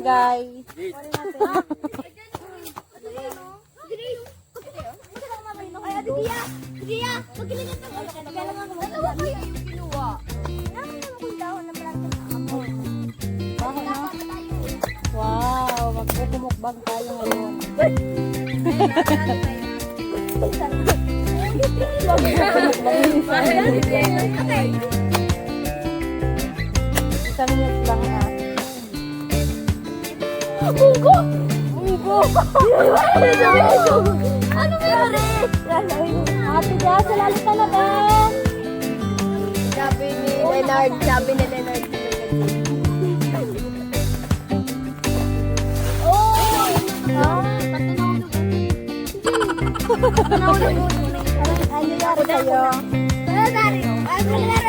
guys. Wow, magkukumukbang tayo ngayon. Isang minute lang ha. Munggo! Munggo! Ano meron eh? Ate Dia, salali ka na ba? Sabi ni Leonard. Ano nangyari sa'yo?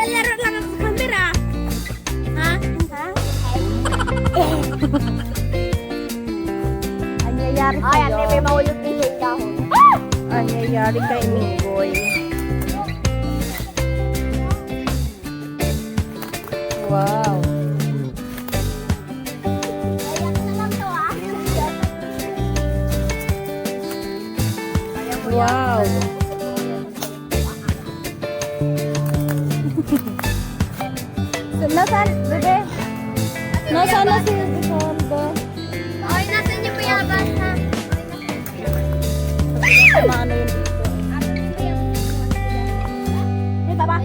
Laro lang ako sa camera. Ha? Ano nangyari Ay, sa'yo? ate, may mahulog din yung dahon. Ano nangyari kay Minggoy? Wow. Ayan na lang to, ah. Wow. Nasaan, bebe? Nasaan na si Isolde? Ay, nasan yung payaban, ha? Maano yun dito? May baba?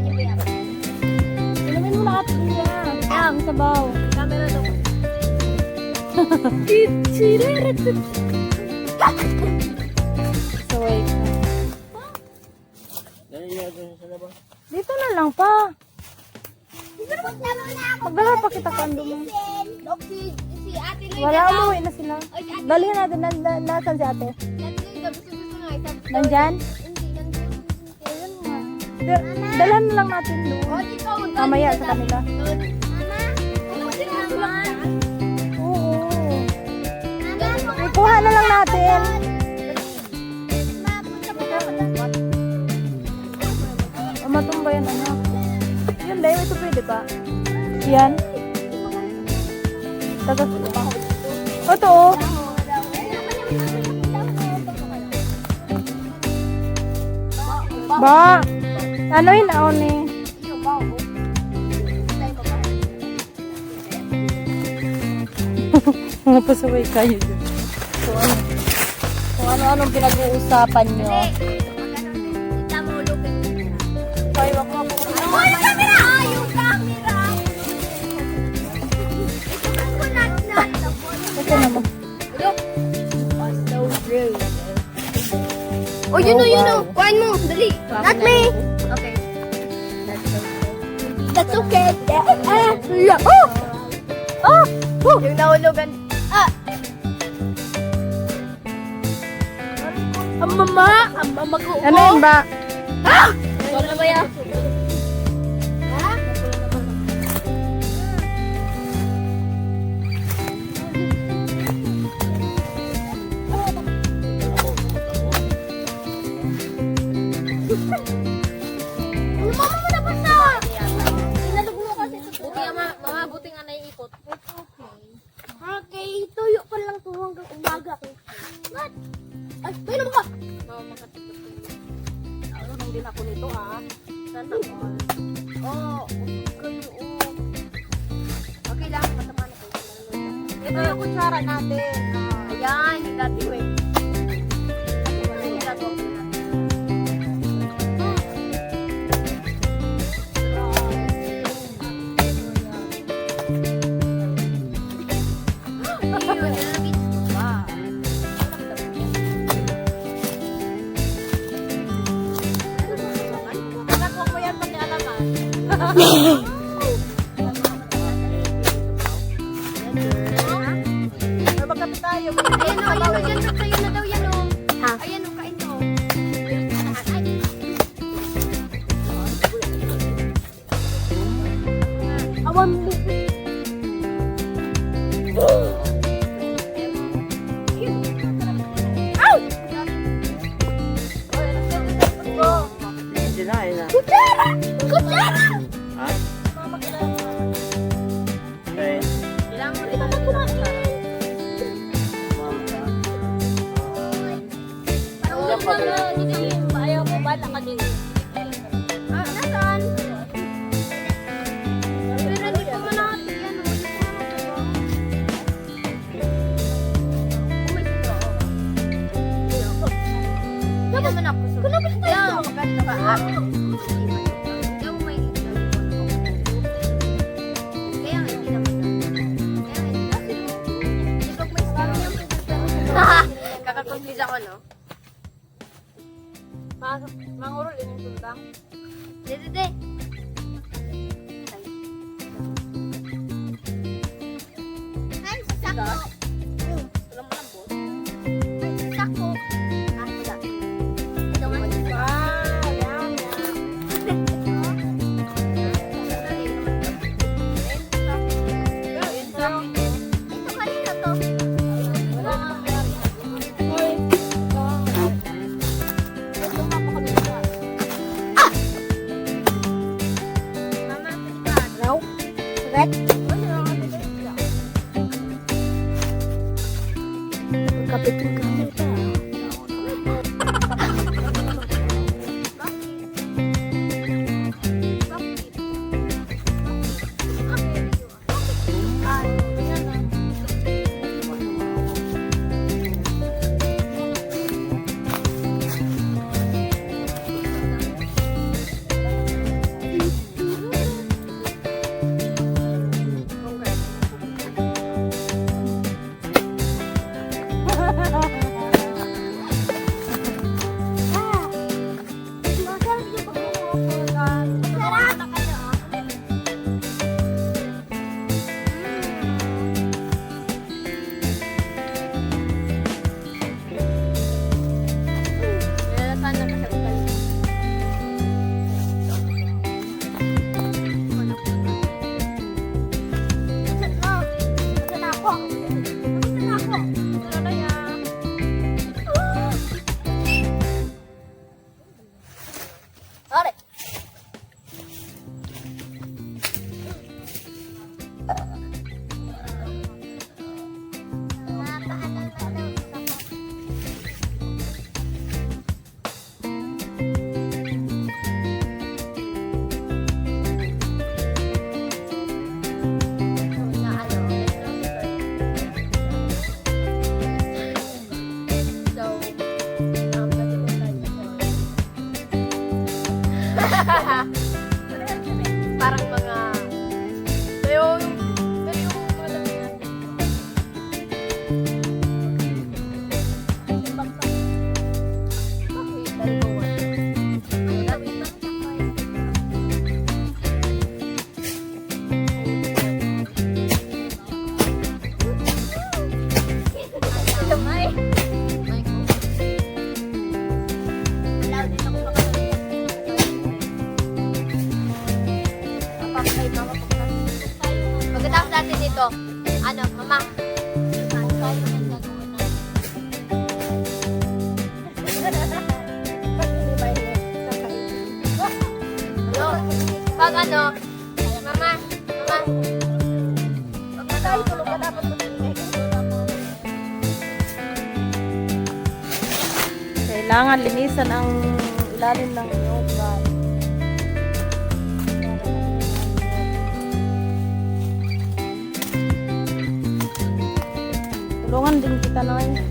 Inumin mo na at niya. Ang sabaw. Camera daw. So wait. Dito na lang pa. Magdala pa kita kando mo. Si Ate Lloyd. Wala, umuwi na sila. Dalhin natin. Nasaan si ate? Gusto nga. Nandyan? Dalhan na lang natin doon. Mamaya sa kanila. Oo. Ikuha na lang natin. Matumba yan, anak. Yun, dahil ito pwede pa. Yan. Tapos, ito oh. Ba, ano yun ako ni? Mga pasaway kayo dyan. Kung ano-anong pinag-uusapan nyo. Kaya wag mo po. Yung camera! Yung camera! Ito naman. Oh, you know. wow. Kuhain mo, dali. Not me. Okay. That's okay. Yeah. Oh! Oh! Yung nahulugan. Ang mama ko. Ano yun ba? Ano ba yan? Ha? Ano mama mo na basta? Inalog mo kasi ito. Buti mama, buti nga naiikot. It's okay. Okay, tuyo pa lang to hanggang umaga. What? Ay, tuyo naman ka! Mama, makatipot ko. Hindi na ako nito ah. Sana all. Oh, kayo oh. Okay lang, matama na kayo. Ito yung kutsara natin. Ayan, yung dati wait. Magkapit tayo. Ayan o, dyan sa'yo na daw yan o. Ayan o, kain o. Awan mo. Kutsara! Kutsara! Ha? Mama, kailangan. Okay. Kailangan mo rin ako kumain. Ayaw ko ba lang din? Nasaan? Pero hindi ko man natin yan. Hindi naman ako. Kunapit tayo. Kanta ka. Hindi mo may kaya nga hindi naman. Kakakonfuse ako, no? Mangurol din yung tundang. Dede. Ay, sako. Alam mo lang, boss. Sako. Asa. Ito nga. Yan. Ito kanina to. Kapit yung gamit ah. Parang mga pero yung mga pagkatapos natin dito, ano, mama? No, pag ano, mama, pag tayo tulog ka dapat Kailangan linisan ang ilalim ng ugat. Tulungan din kita na ngayon.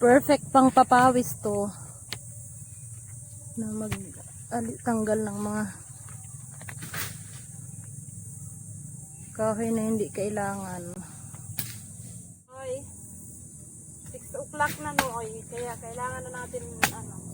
Perfect pang papawis to. Na tanggal ng mga kahoy na hindi kailangan. Oy, 6 o'clock na no, oy. Kaya kailangan na natin, ano,